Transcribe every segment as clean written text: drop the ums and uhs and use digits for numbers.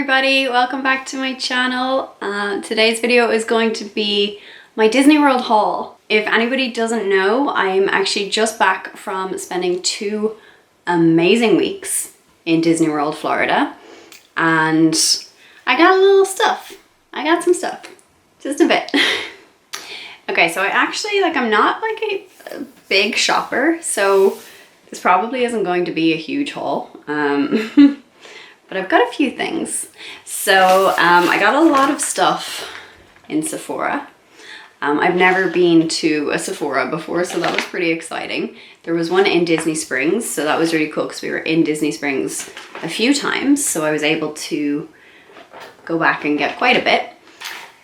everybody, welcome back to my channel. Today's video is going to be my Disney World haul. If anybody doesn't know, I'm actually just back from spending 2 amazing weeks in Disney World, Florida, and I got a little stuff. I got some stuff, just a bit. Okay, so I'm not like a big shopper, so this probably isn't going to be a huge haul. But I've got a few things. So I got a lot of stuff in Sephora. I've never been to a Sephora before, so that was pretty exciting. There was one in Disney Springs, so that was really cool because we were in Disney Springs a few times, so I was able to go back and get quite a bit.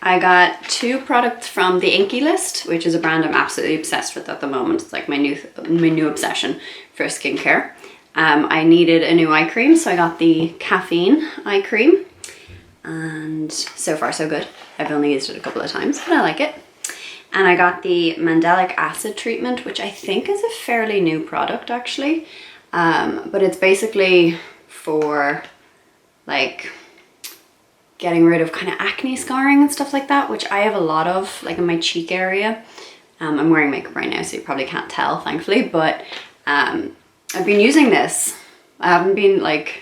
I got 2 products from the Inky List, which is a brand I'm absolutely obsessed with at the moment. It's like my new obsession for skincare. I needed a new eye cream, so I got the caffeine eye cream, and so far so good. I've only used it a couple of times, but I like it. And I got the Mandelic Acid treatment, which I think is a fairly new product actually, but it's basically for like getting rid of kind of acne scarring and stuff like that, which I have a lot of, like in my cheek area. I'm wearing makeup right now, so you probably can't tell, thankfully, but I've been using this. I haven't been like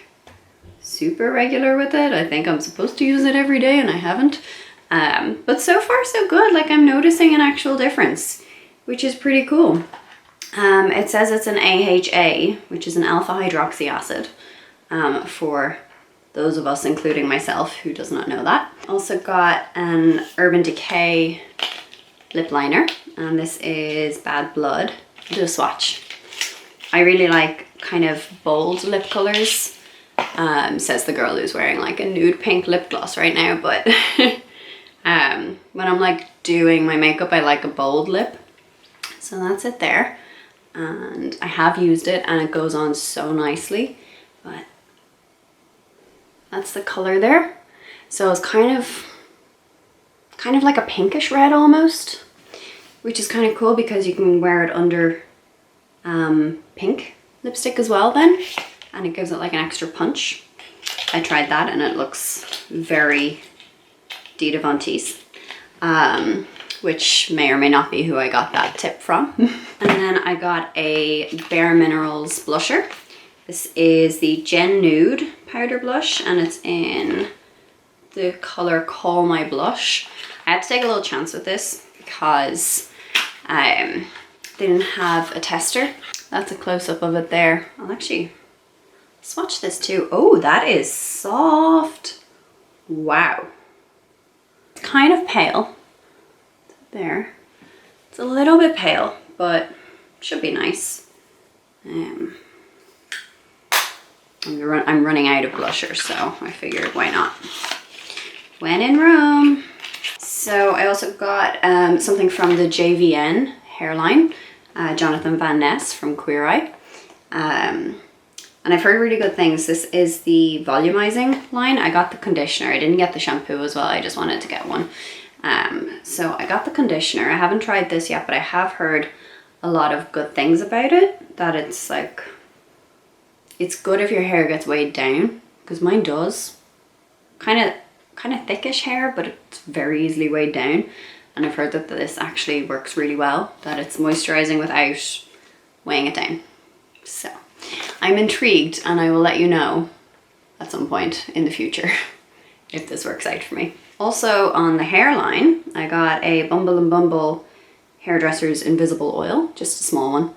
super regular with it. I think I'm supposed to use it every day and I haven't. But so far so good. Like, I'm noticing an actual difference, which is pretty cool. It says it's an AHA, which is an alpha hydroxy acid, for those of us, including myself, who does not know that. Also got an Urban Decay lip liner, and this is Bad Blood. I'll do a swatch. I really like kind of bold lip colors, says the girl who's wearing like a nude pink lip gloss right now, but when I'm like doing my makeup, I like a bold lip. So that's it there. And I have used it and it goes on so nicely, but that's the color there. So it's kind of like a pinkish red almost, which is kind of cool because you can wear it under pink lipstick as well then, and it gives it like an extra punch. I tried that and it looks very Dita Von Teese, which may or may not be who I got that tip from. And then I got a Bare Minerals blusher. This is the Gen Nude powder blush and it's in the color Call My Blush. I had to take a little chance with this because they didn't have a tester. That's a close-up of it there. I'll actually swatch this too. Oh, that is soft. Wow. It's kind of pale. There. It's a little bit pale, but should be nice. I'm running out of blusher, so I figured why not. When in Rome. So I also got something from the JVN hairline. Jonathan Van Ness from Queer Eye. And I've heard really good things. This is the volumizing line. I got the conditioner. I didn't get the shampoo as well. I just wanted to get one. So I got the conditioner. I haven't tried this yet, but I have heard a lot of good things about it. That it's like, it's good if your hair gets weighed down, because mine does. Kind of thickish hair, but it's very easily weighed down. And I've heard that this actually works really well, that it's moisturizing without weighing it down. So I'm intrigued and I will let you know at some point in the future if this works out for me. Also on the hairline, I got a Bumble and Bumble Hairdresser's Invisible Oil, just a small one.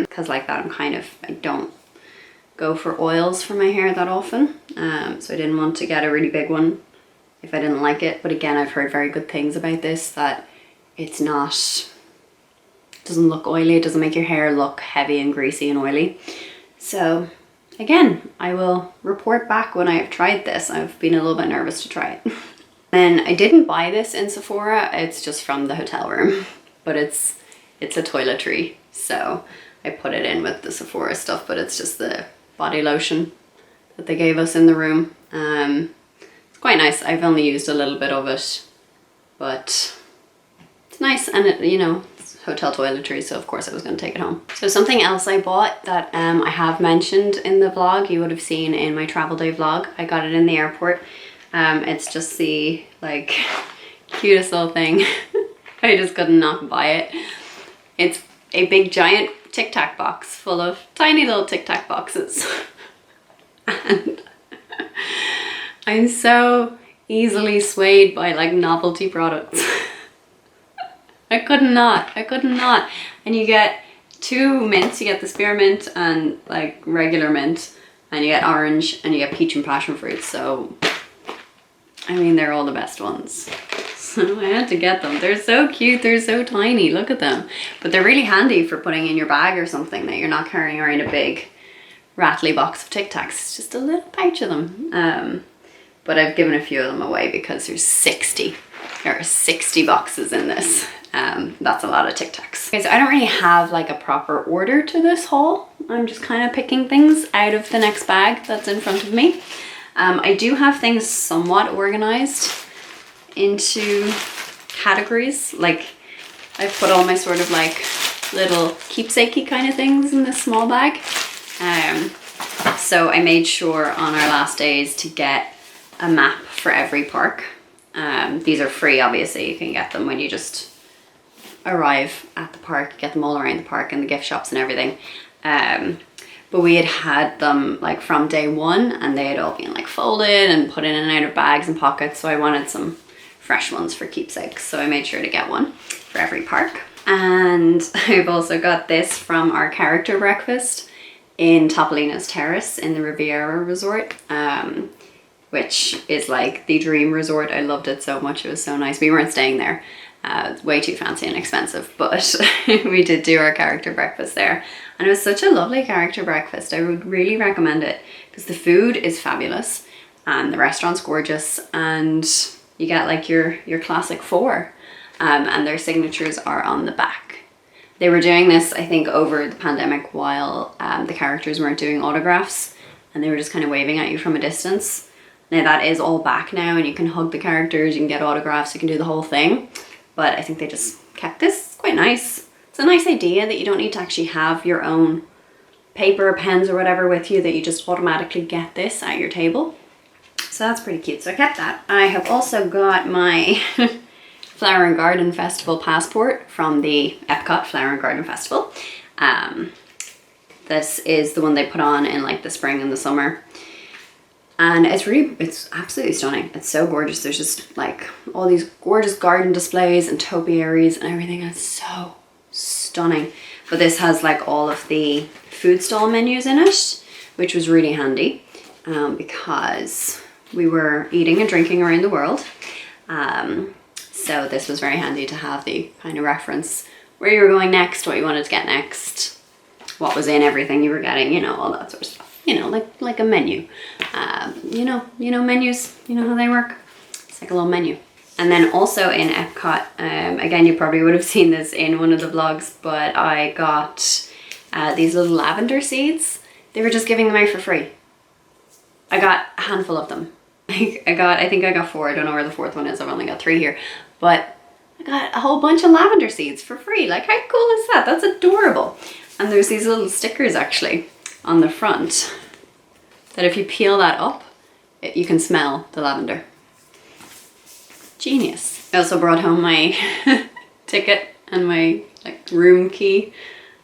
Because like that, I don't go for oils for my hair that often. So I didn't want to get a really big one if I didn't like it. But again, I've heard very good things about this, that it's not, doesn't look oily, it doesn't make your hair look heavy and greasy and oily. So again, I will report back when I have tried this. I've been a little bit nervous to try it. Then I didn't buy this in Sephora, it's just from the hotel room, but it's a toiletry. So I put it in with the Sephora stuff, but it's just the body lotion that they gave us in the room. It's quite nice. I've only used a little bit of it, but it's nice, and it, you know, it's hotel toiletries, so of course I was going to take it home. So something else I bought that I have mentioned in the vlog, you would have seen in my travel day vlog. I got it in the airport. It's just the like cutest little thing. I just could not buy it. It's a big giant Tic Tac box full of tiny little Tic Tac boxes. And I'm so easily swayed by like novelty products. I could not. And you get 2 mints. You get the spearmint and like regular mint, and you get orange, and you get peach and passion fruit. So, I mean, they're all the best ones. So I had to get them. They're so cute. They're so tiny. Look at them. But they're really handy for putting in your bag or something, that you're not carrying around a big rattly box of Tic Tacs. It's just a little pouch of them. But I've given a few of them away because there's 60. There are 60 boxes in this. That's a lot of Tic Tacs. Okay, so I don't really have like a proper order to this haul. I'm just kind of picking things out of the next bag that's in front of me. I do have things somewhat organized into categories. Like I've put all my sort of like little keepsakey kind of things in this small bag. So I made sure on our last days to get a map for every park. These are free, obviously. You can get them when you just arrive at the park, get them all around the park and the gift shops and everything. But we had them like from day one, and they had all been like folded and put in and out of bags and pockets. So I wanted some fresh ones for keepsakes. So I made sure to get one for every park. And I've also got this from our character breakfast in Topolino's Terrace in the Riviera Resort. Which is like the dream resort. I loved it so much. It was so nice. We weren't staying there. It's way too fancy and expensive, but we did do our character breakfast there. And it was such a lovely character breakfast. I would really recommend it because the food is fabulous and the restaurant's gorgeous, and you get like your classic 4. And their signatures are on the back. They were doing this, I think, over the pandemic while the characters weren't doing autographs, and they were just kind of waving at you from a distance. Now that is all back now, and you can hug the characters, you can get autographs, you can do the whole thing. But I think they just kept this quite nice. It's a nice idea that you don't need to actually have your own paper, pens or whatever with you, that you just automatically get this at your table. So that's pretty cute. So I kept that. I have also got my Flower and Garden Festival passport from the Epcot Flower and Garden Festival. This is the one they put on in like the spring and the summer. And it's absolutely stunning. It's so gorgeous. There's just like all these gorgeous garden displays and topiaries and everything. It's so stunning. But this has like all of the food stall menus in it, which was really handy because we were eating and drinking around the world. So this was very handy to have the kind of reference where you were going next, what you wanted to get next, what was in everything you were getting, you know, all that sort of stuff. You know, like a menu. You know menus, you know how they work? It's like a little menu. And then also in Epcot, again, you probably would have seen this in one of the vlogs, but I got these little lavender seeds. They were just giving them out for free. I got a handful of them. I think I got 4. I don't know where the 4th one is. I've only got 3 here. But I got a whole bunch of lavender seeds for free. Like, how cool is that? That's adorable. And there's these little stickers actually on the front that if you peel that up, you can smell the lavender. Genius. I also brought home my ticket and my like room key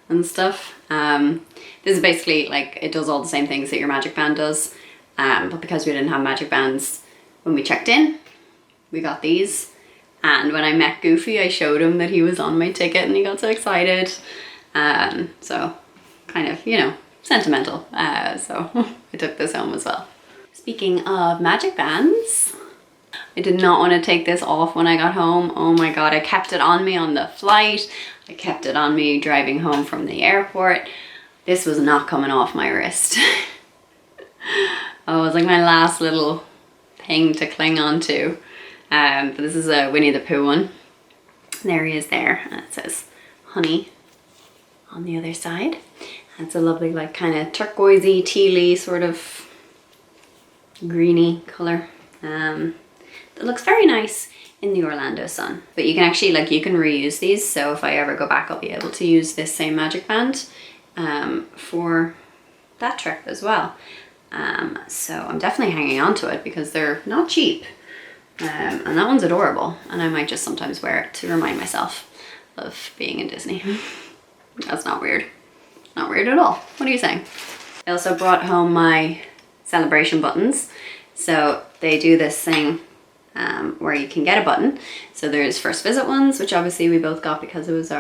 and stuff. This is basically like, it does all the same things that your Magic Band does, but because we didn't have Magic Bands when we checked in, we got these. And when I met Goofy, I showed him that he was on my ticket and he got so excited. So kind of, you know, sentimental. So I took this home as well. Speaking of Magic Bands, I did not want to take this off when I got home. Oh my god, I kept it on me on the flight. I kept it on me driving home from the airport. This was not coming off my wrist. Oh, it was like my last little thing to cling on to. But this is a Winnie the Pooh one. There he is there, and it says honey on the other side. It's a lovely like kind of turquoisey, tealy sort of greeny color. That looks very nice in the Orlando sun. But you can actually, like, you can reuse these. So if I ever go back, I'll be able to use this same magic band for that trip as well. So I'm definitely hanging on to it because they're not cheap. And that one's adorable. And I might just sometimes wear it to remind myself of being in Disney. That's not weird. Not weird at all. What are you saying? I also brought home my celebration buttons. So they do this thing where you can get a button. So there's first visit ones, which obviously we both got because it was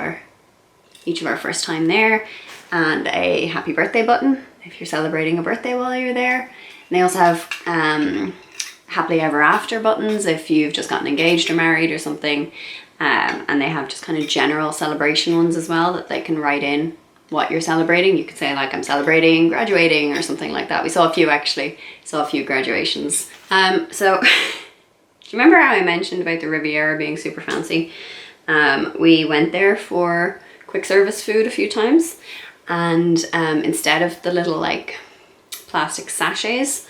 each of our first time there, and a happy birthday button if you're celebrating a birthday while you're there. And they also have happily ever after buttons if you've just gotten engaged or married or something. And they have just kind of general celebration ones as well that they can write in what you're celebrating. You could say like, I'm celebrating graduating or something like that. We saw a few actually, saw a few graduations. So do you remember how I mentioned about the Riviera being super fancy? We went there for quick service food a few times, and instead of the little like plastic sachets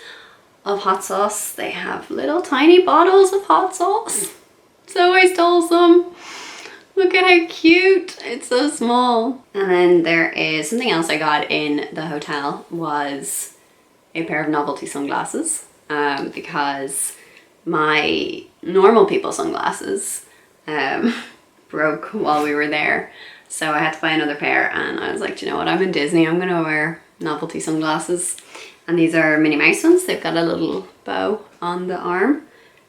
of hot sauce, they have little tiny bottles of hot sauce. So I stole some. Look at how cute. It's so small. And then there is something else I got in the hotel was a pair of novelty sunglasses, because my normal people sunglasses broke while we were there. So I had to buy another pair, and I was like, do you know what? I'm in Disney. I'm gonna wear novelty sunglasses. And these are Minnie Mouse ones. They've got a little bow on the arm,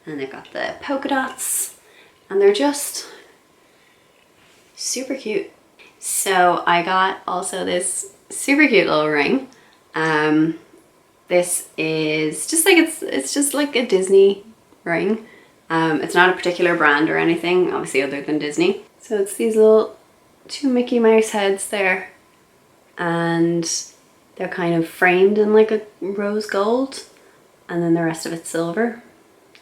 and they've got the polka dots, and they're just super cute. So I got also this super cute little ring. This is just like, it's just like a Disney ring. It's not a particular brand or anything, obviously, other than Disney. So it's these little 2 Mickey Mouse heads there, and they're kind of framed in like a rose gold, and then the rest of it's silver,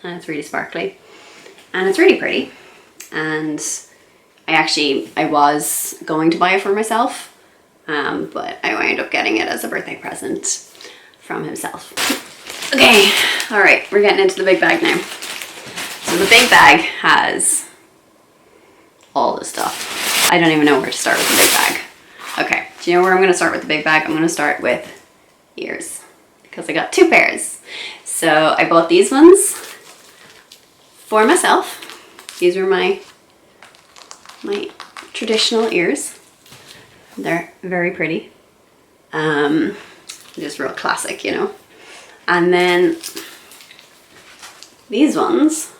and it's really sparkly and it's really pretty. And I was going to buy it for myself, but I wound up getting it as a birthday present from himself. Okay, all right, we're getting into the big bag now. So the big bag has all this stuff. I don't even know where to start with the big bag. Okay, do you know where I'm gonna start with the big bag? I'm gonna start with ears, because I got 2 pairs. So I bought these ones for myself. These were my traditional ears. They're very pretty. Just real classic, you know. And then these ones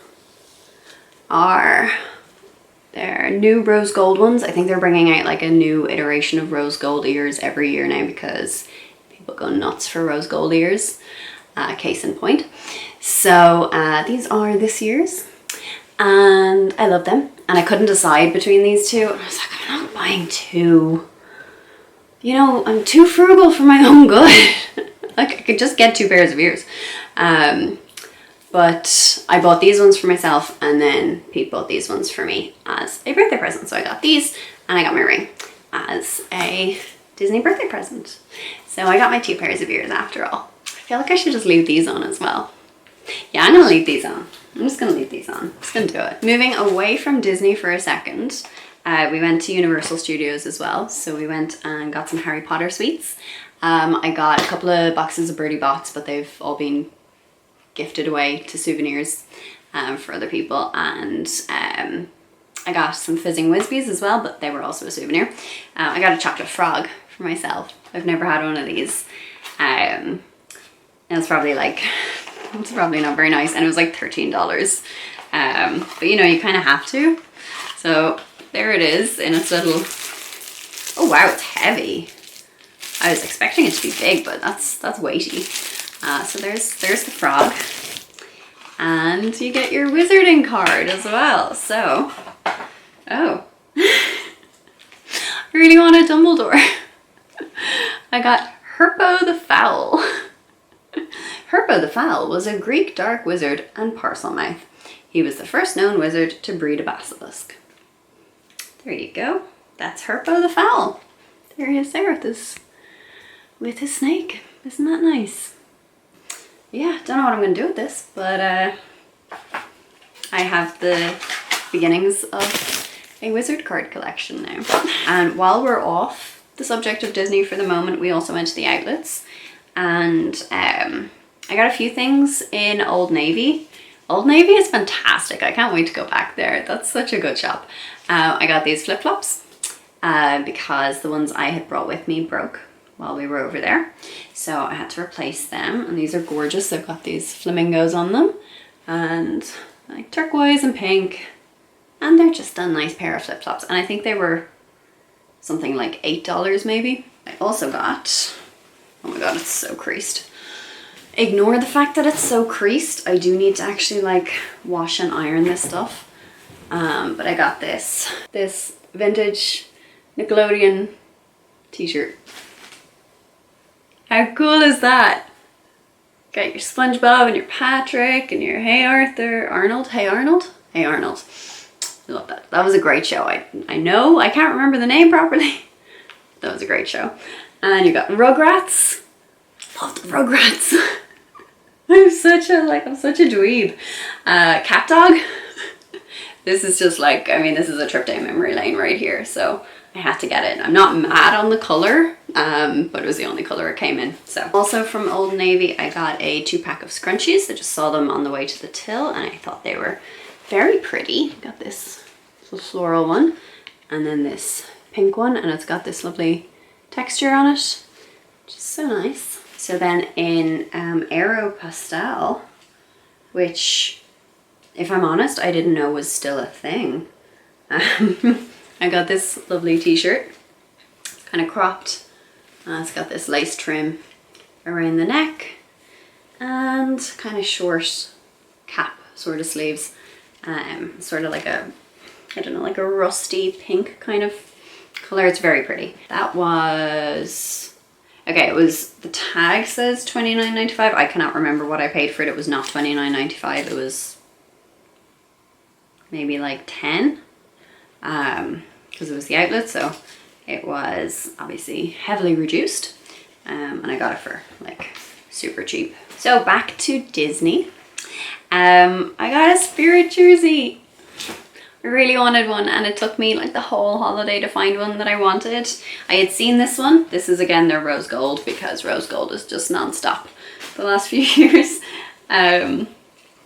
they're new rose gold ones. I think they're bringing out like a new iteration of rose gold ears every year now because people go nuts for rose gold ears. Case in point. So these are this year's, and I love them. And I couldn't decide between these two. I was like, I'm not buying 2. You know, I'm too frugal for my own good. Like, I could just get 2 pairs of ears. But I bought these ones for myself, and then Pete bought these ones for me as a birthday present. So I got these, and I got my ring as a Disney birthday present. So I got my 2 pairs of ears after all. I feel like I should just leave these on as well. Yeah, I'm gonna leave these on. I'm just gonna leave these on. I'm just gonna do it. Moving away from Disney for a second, we went to Universal Studios as well. So we went and got some Harry Potter sweets. I got a couple of boxes of Birdie Bots, but they've all been gifted away to souvenirs for other people. And I got some Fizzing Whizbees as well, but they were also a souvenir. I got a chocolate frog for myself. I've never had one of these. It was probably like, it's probably not very nice, and it was like $13. But you know, you kind of have to. So there it is in its little, oh wow, it's heavy. I was expecting it to be big, but that's weighty. So there's the frog, and you get your wizarding card as well. So, oh, I really want a Dumbledore. I got Herpo the Fowl. Herpo the Fowl was a Greek dark wizard and Parselmouth. He was the first known wizard to breed a basilisk. There you go. That's Herpo the Fowl. There he is there with his snake. Isn't that nice? Yeah, don't know what I'm gonna do with this, but I have the beginnings of a wizard card collection now. And while we're off the subject of Disney for the moment, we also went to the outlets, and I got a few things in Old Navy. Old Navy is fantastic. I can't wait to go back there. That's such a good shop. I got these flip-flops because the ones I had brought with me broke while we were over there. So I had to replace them, and these are gorgeous. They've got these flamingos on them and like turquoise and pink, and they're just a nice pair of flip-flops. And I think they were something like $8 maybe. I also got, oh my god, it's so creased. Ignore the fact that it's so creased. I do need to actually like wash and iron this stuff. But I got this vintage Nickelodeon t-shirt. How cool is that? Got your SpongeBob and your Patrick and your Hey Arnold. I love that. That was a great show. I know I can't remember the name properly. That was a great show. And you got Rugrats. Love the Rugrats. I'm such a dweeb. Cat Dog. This is just like, I mean, this is a trip down memory lane right here, so I had to get it. I'm not mad on the color, but it was the only color it came in. So also from Old Navy, I got a 2-pack of scrunchies. I just saw them on the way to the till, and I thought they were very pretty. Got this little floral one, and then this pink one, and it's got this lovely texture on it, which is so nice. So then in Aero Pastel, which, if I'm honest, I didn't know was still a thing. I got this lovely t-shirt. It's kind of cropped. It's got this lace trim around the neck and kind of short cap sort of sleeves. Sort of like a, I don't know, like a rusty pink kind of color. It's very pretty. That was... Okay, it was, the tag says $29.95. I cannot remember what I paid for it. It was not $29.95. It was maybe like 10, because it was the outlet, so it was obviously heavily reduced, and I got it for like super cheap. So back to Disney. I got a Spirit jersey. I really wanted one, and it took me like the whole holiday to find one that I wanted. I had seen this one. This is again their rose gold, because rose gold is just non-stop the last few years. I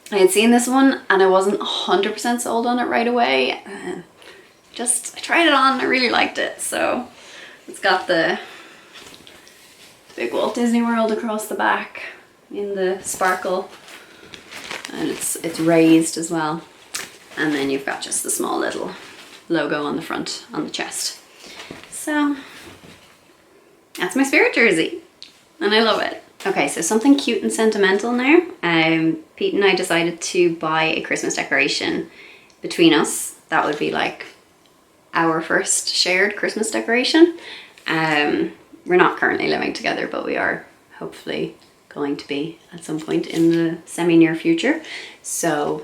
had seen this one and I wasn't 100% sold on it right away. I tried it on, I really liked it. So it's got the big Walt Disney World across the back in the sparkle, and it's raised as well. And then you've got just the small little logo on the front, on the chest. So that's my Spirit jersey, and I love it. Okay, so something cute and sentimental now. Pete and I decided to buy a Christmas decoration between us. That would be like our first shared Christmas decoration. We're not currently living together, but we are hopefully going to be at some point in the semi-near future. So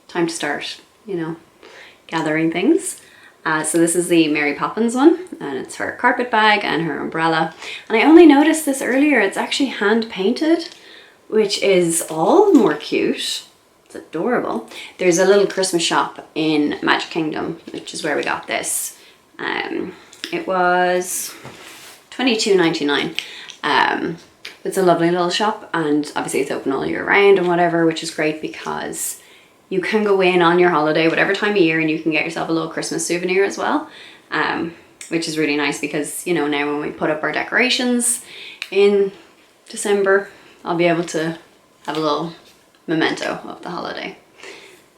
time to start, you know, gathering things. So this is the Mary Poppins one, and it's her carpet bag and her umbrella. And I only noticed this earlier, it's actually hand painted, which is all more cute. It's adorable. There's a little Christmas shop in Magic Kingdom, which is where we got this. It was $22.99. It's a lovely little shop, and obviously it's open all year round and whatever, which is great because you can go in on your holiday, whatever time of year, and you can get yourself a little Christmas souvenir as well, which is really nice because, you know, now when we put up our decorations in December, I'll be able to have a little memento of the holiday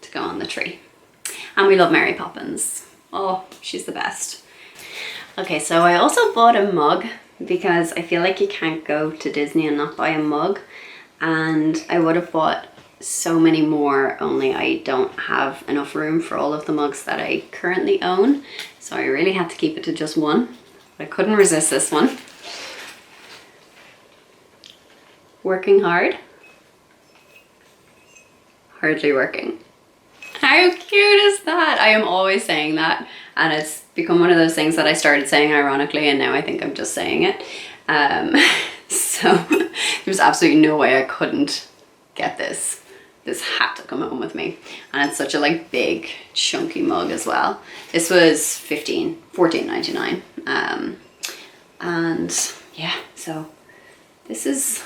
to go on the tree. And we love Mary Poppins. Oh, she's the best. Okay, so I also bought a mug because I feel like you can't go to Disney and not buy a mug, and I would have bought so many more, only I don't have enough room for all of the mugs that I currently own, so I really had to keep it to just one. But I couldn't resist this one. Working hard, hardly working. How cute is that? I am always saying that, and it's become one of those things that I started saying ironically, and now I think I'm just saying it. So there's absolutely no way I couldn't get this this had to come home with me. And it's such a like big chunky mug as well. This was $14.99. And yeah, so this is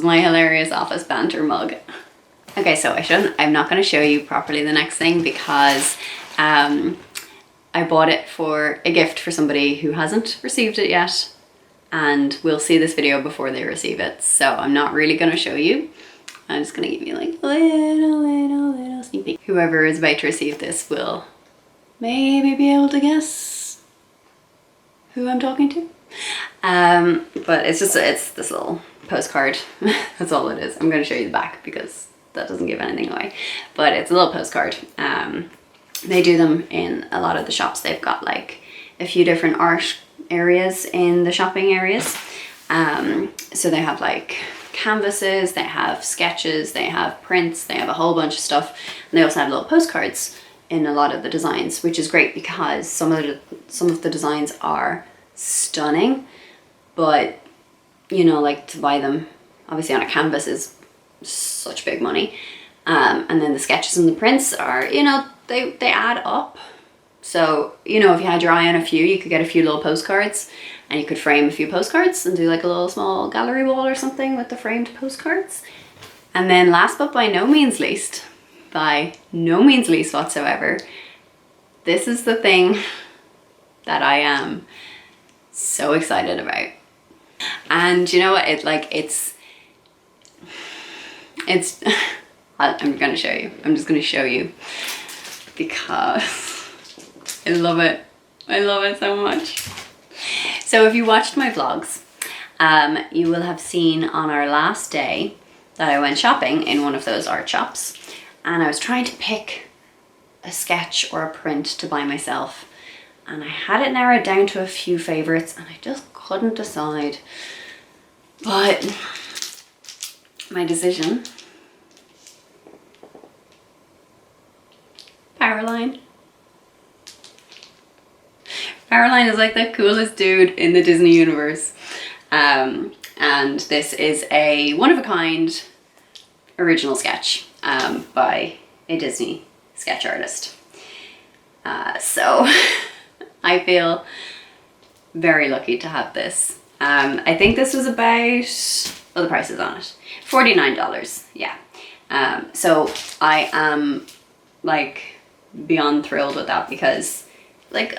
my hilarious office banter mug. Okay, so I'm not going to show you properly the next thing because I bought it for a gift for somebody who hasn't received it yet, and will see this video before they receive it. So I'm not really going to show you. I'm just going to give you like a little sneak peek. Whoever is about to receive this will maybe be able to guess who I'm talking to. But it's this little postcard. That's all it is. I'm going to show you the back because that doesn't give anything away. But it's a little postcard. They do them in a lot of the shops. They've got like a few different art areas in the shopping areas. So they have like canvases, they have sketches, they have prints, they have a whole bunch of stuff. And they also have little postcards in a lot of the designs, which is great because some of the designs are stunning, but you know, like to buy them obviously on a canvas is such big money. And then the sketches and the prints are, you know, they add up. So, you know, if you had your eye on a few, you could get a few little postcards and you could frame a few postcards and do like a little small gallery wall or something with the framed postcards. And then last but by no means least whatsoever, this is the thing that I am so excited about. And you know what, it's I'm gonna show you. I'm just gonna show you because I love it. I love it so much. So if you watched my vlogs, you will have seen on our last day that I went shopping in one of those art shops, and I was trying to pick a sketch or a print to buy myself, and I had it narrowed down to a few favorites and I just couldn't decide. But my decision, Powerline. Powerline is like the coolest dude in the Disney universe. And this is a one-of-a-kind original sketch by a Disney sketch artist. So I feel very lucky to have this. I think this was about, well, the price is on it, $49, yeah. So I am like beyond thrilled with that because like,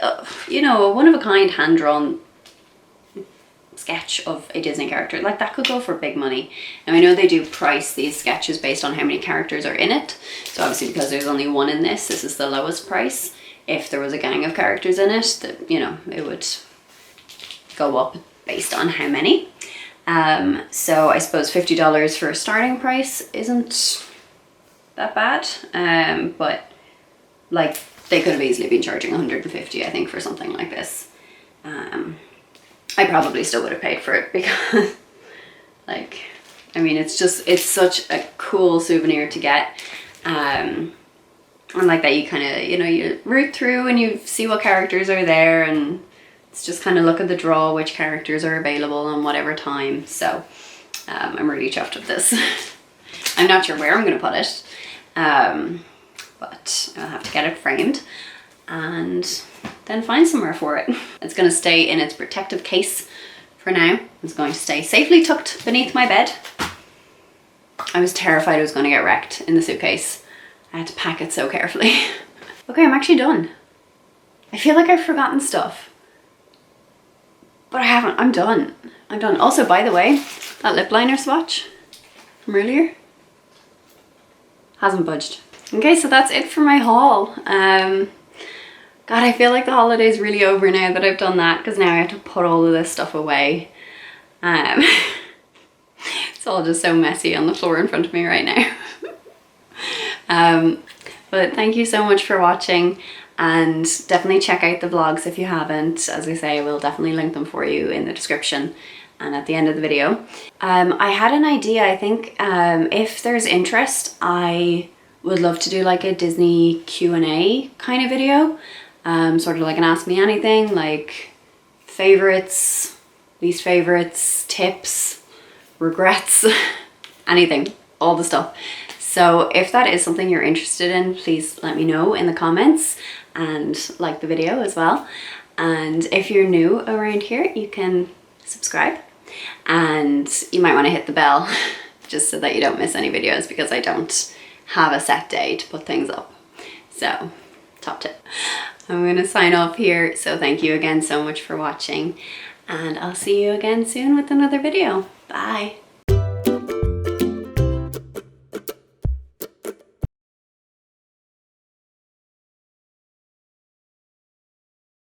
you know, a one-of-a-kind hand-drawn sketch of a Disney character, like that could go for big money. And I know they do price these sketches based on how many characters are in it. So obviously because there's only one in this is the lowest price. If there was a gang of characters in it, that, you know, it would go up based on how many. So I suppose $50 for a starting price isn't that bad. But like they could have easily been charging $150, I think, for something like this. I probably still would have paid for it because like, I mean, it's such a cool souvenir to get. And like that you kind of, you know, you root through and you see what characters are there, and it's just kind of look at the draw which characters are available on whatever time. So I'm really chuffed with this. I'm not sure where I'm going to put it, but I'll have to get it framed and then find somewhere for it. It's going to stay in its protective case for now. It's going to stay safely tucked beneath my bed. I was terrified it was going to get wrecked in the suitcase. I had to pack it so carefully. Okay, I'm actually done. I feel like I've forgotten stuff, but I haven't. I'm done. I'm done. Also, by the way, that lip liner swatch from earlier hasn't budged. Okay, so that's it for my haul. God, I feel like the holiday's really over now that I've done that, because now I have to put all of this stuff away. It's all just so messy on the floor in front of me right now. But thank you so much for watching, and definitely check out the vlogs if you haven't. As I say, I will definitely link them for you in the description and at the end of the video. I had an idea. I think if there's interest, I would love to do like a Disney Q&A kind of video. Sort of like an Ask Me Anything, like favorites, least favorites, tips, regrets. anything, all the stuff. So if that is something you're interested in, please let me know in the comments and like the video as well. And if you're new around here, you can subscribe and you might want to hit the bell just so that you don't miss any videos, because I don't have a set day to put things up. So top tip. I'm gonna sign off here. So thank you again so much for watching, and I'll see you again soon with another video. Bye.